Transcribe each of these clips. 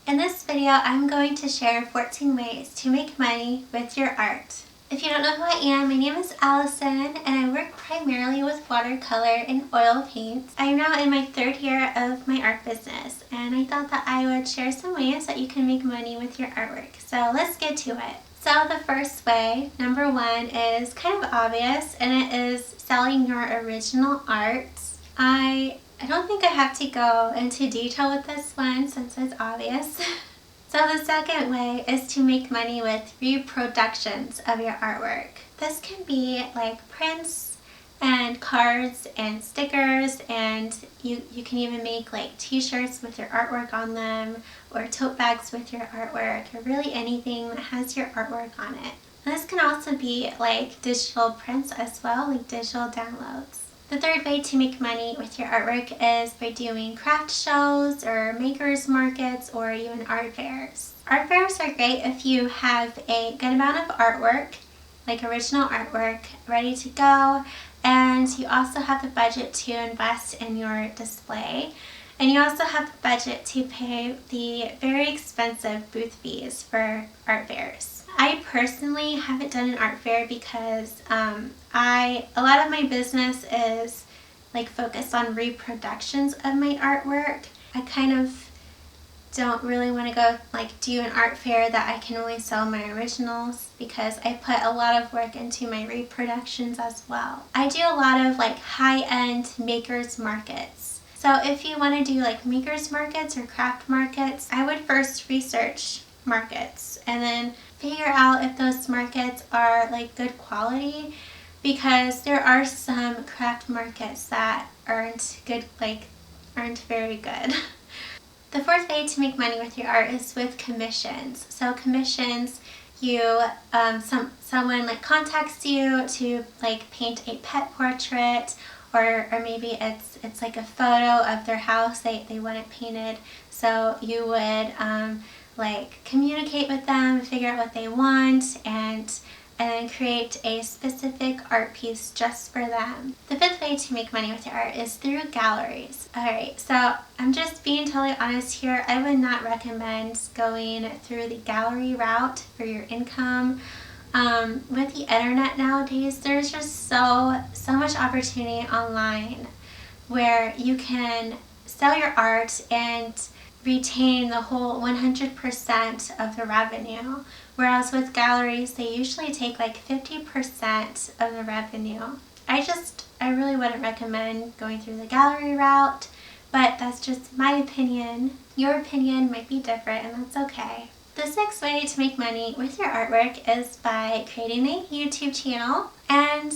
In this video, I'm going to share 14 ways to make money with your art. If you don't know who I am, my name is Allison and I work primarily with watercolor and oil paints. I am now in my 3rd year of my art business and I thought that I would share some ways that you can make money with your artwork. So let's get to it. So the first way, number 1, is kind of obvious and it is selling your original art. I don't think I have to go into detail with this one since it's obvious. So the second way is to make money with reproductions of your artwork. This can be like prints and cards and stickers, and you can even make like t-shirts with your artwork on them, or tote bags with your artwork, or really anything that has your artwork on it. And this can also be like digital prints as well, like digital downloads. The third way to make money with your artwork is by doing craft shows or makers markets or even art fairs. Art fairs are great if you have a good amount of artwork, like original artwork, ready to go, and you also have the budget to invest in your display. And you also have the budget to pay the very expensive booth fees for art fairs. I personally haven't done an art fair because a lot of my business is like focused on reproductions of my artwork. I kind of don't really want to go like do an art fair that I can only sell my originals because I put a lot of work into my reproductions as well. I do a lot of like high-end makers markets. So if you want to do like makers markets or craft markets, I would first research markets and then figure out if those markets are like good quality, because there are some craft markets that aren't very good. The fourth way to make money with your art is with commissions. So commissions, someone like contacts you to like paint a pet portrait, or maybe it's like a photo of their house they want it painted. So you would like communicate with them, figure out what they want, and then create a specific art piece just for them. The fifth way to make money with your art is through galleries. Alright, so I'm just being totally honest here. I would not recommend going through the gallery route for your income. With the internet nowadays, there's just so much opportunity online where you can sell your art and retain the whole 100% of the revenue, whereas with galleries they usually take like 50% of the revenue. I really wouldn't recommend going through the gallery route, but that's just my opinion. Your opinion might be different and that's okay. The sixth way to make money with your artwork is by creating a YouTube channel and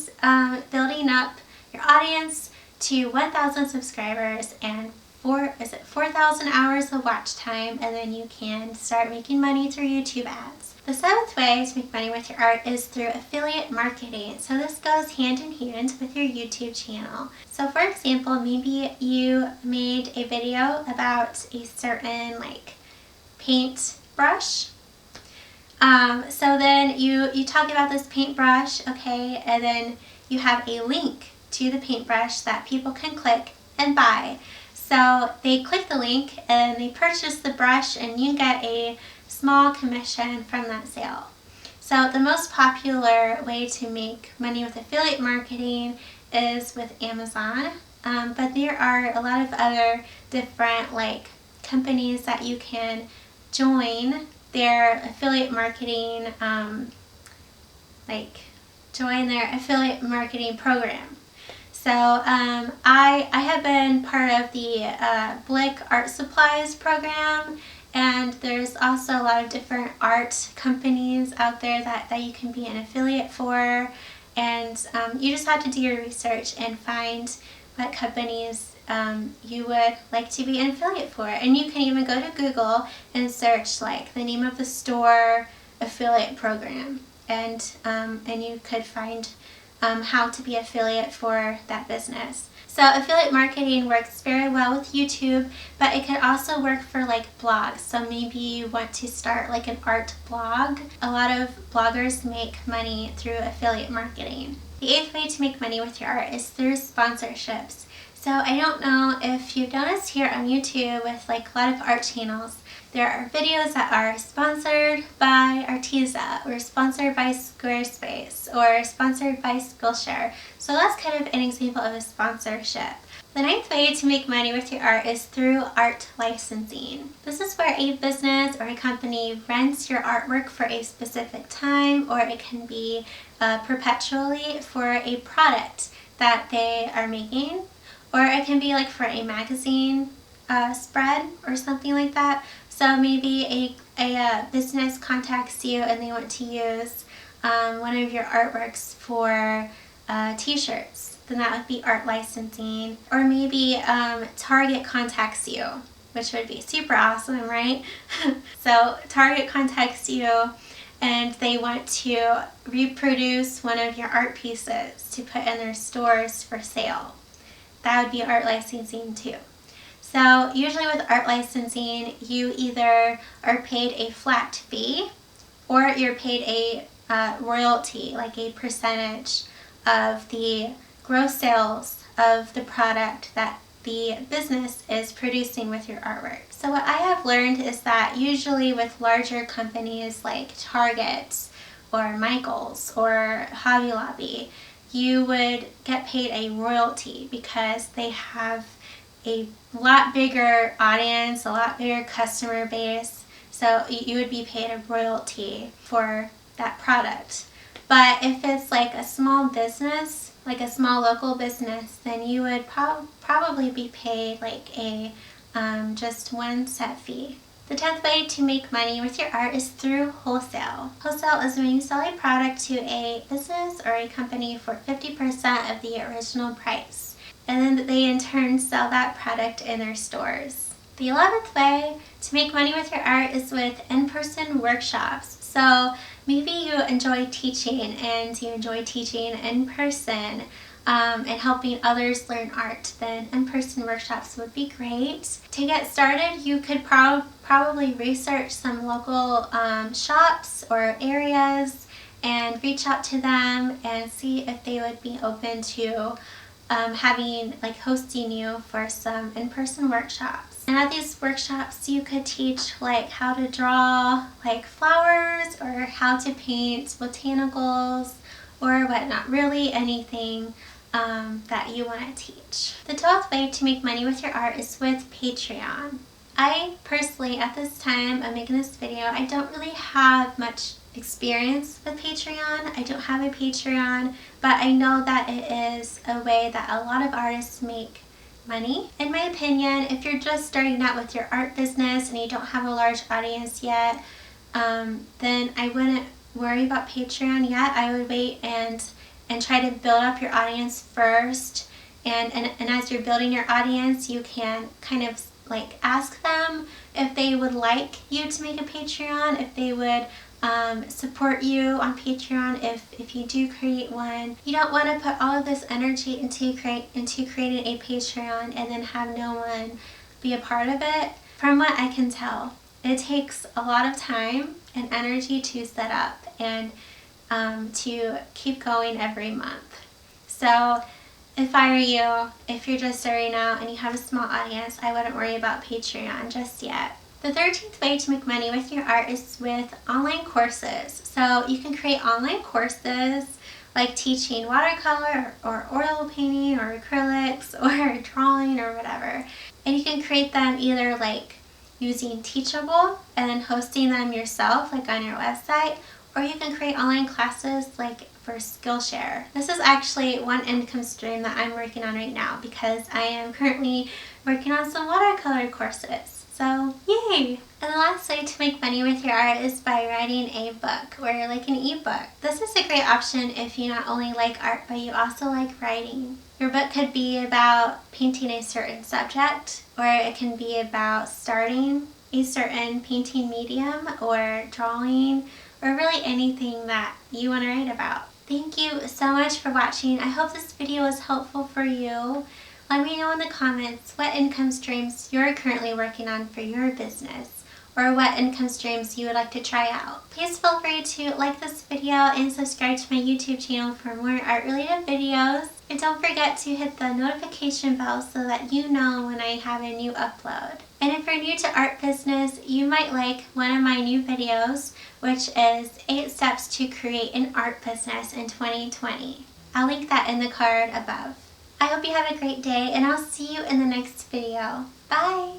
building up your audience to 1,000 subscribers and 4,000 hours of watch time, and then you can start making money through YouTube ads. The seventh way to make money with your art is through affiliate marketing. So this goes hand in hand with your YouTube channel. So for example, maybe you made a video about a certain like paint brush. So then you talk about this paintbrush, okay, and then you have a link to the paintbrush that people can click and buy. So they click the link and they purchase the brush and you get a small commission from that sale. So the most popular way to make money with affiliate marketing is with Amazon, but there are a lot of other different like companies that you can join their affiliate marketing, join their affiliate marketing program. So I have been part of the Blick Art Supplies program, and there's also a lot of different art companies out there that you can be an affiliate for, and you just have to do your research and find what companies you would like to be an affiliate for. And you can even go to Google and search like the name of the store affiliate program, and you could find how to be affiliate for that business. So affiliate marketing works very well with YouTube, but it could also work for like blogs. So maybe you want to start like an art blog. A lot of bloggers make money through affiliate marketing. The eighth way to make money with your art is through sponsorships. So I don't know if you've noticed here on YouTube with like a lot of art channels, There are videos that are sponsored by Arteza, or sponsored by Squarespace, or sponsored by Skillshare. So that's kind of an example of a sponsorship. The ninth way to make money with your art is through art licensing. This is where a business or a company rents your artwork for a specific time, or it can be perpetually for a product that they are making, or it can be like for a magazine spread or something like that. So maybe a business contacts you and they want to use one of your artworks for t-shirts. Then that would be art licensing. Or maybe Target contacts you, which would be super awesome, right? So Target contacts you and they want to reproduce one of your art pieces to put in their stores for sale. That would be art licensing too. So usually with art licensing, you either are paid a flat fee or you're paid a royalty, like a percentage of the gross sales of the product that the business is producing with your artwork. So what I have learned is that usually with larger companies like Target or Michaels or Hobby Lobby, you would get paid a royalty because they have a lot bigger audience, a lot bigger customer base, so you would be paid a royalty for that product. But if it's like a small business, like a small local business, then you would probably be paid like a just one set fee. The 10th way to make money with your art is through wholesale. Wholesale is when you sell a product to a business or a company for 50% of the original price, and then they in turn sell that product in their stores. The 11th way to make money with your art is with in-person workshops. So maybe you enjoy teaching and you enjoy teaching in person and helping others learn art, then in-person workshops would be great. To get started, you could probably research some local shops or areas and reach out to them and see if they would be open to hosting you for some in-person workshops. And at these workshops you could teach like how to draw like flowers or how to paint botanicals or whatnot, really anything that you want to teach. The 12th way to make money with your art is with Patreon. I personally, at this time I'm making this video, I don't really have much experience with Patreon. I don't have a Patreon, but I know that it is a way that a lot of artists make money. In my opinion, if you're just starting out with your art business and you don't have a large audience yet, then I wouldn't worry about Patreon yet. I would wait and try to build up your audience first, and as you're building your audience, you can kind of like ask them if they would like you to make a Patreon, if they would support you on Patreon if you do create one. You don't want to put all of this energy into creating a Patreon and then have no one be a part of it. From what I can tell, it takes a lot of time and energy to set up and to keep going every month. So if I were you, if you're just starting out and you have a small audience, I wouldn't worry about Patreon just yet. The 13th way to make money with your art is with online courses. So you can create online courses like teaching watercolor or oil painting or acrylics or drawing or whatever. And you can create them either like using Teachable and then hosting them yourself like on your website, or you can create online classes like for Skillshare. This is actually one income stream that I'm working on right now because I am currently working on some watercolor courses. So yay! And the last way to make money with your art is by writing a book or like an ebook. This is a great option if you not only like art but you also like writing. Your book could be about painting a certain subject, or it can be about starting a certain painting medium or drawing, or really anything that you want to write about. Thank you so much for watching. I hope this video was helpful for you. Let me know in the comments what income streams you're currently working on for your business, or what income streams you would like to try out. Please feel free to like this video and subscribe to my YouTube channel for more art related videos. And don't forget to hit the notification bell so that you know when I have a new upload. And if you're new to art business, you might like one of my new videos, which is 8 steps to create an art business in 2020. I'll link that in the card above. I hope you have a great day, and I'll see you in the next video. Bye!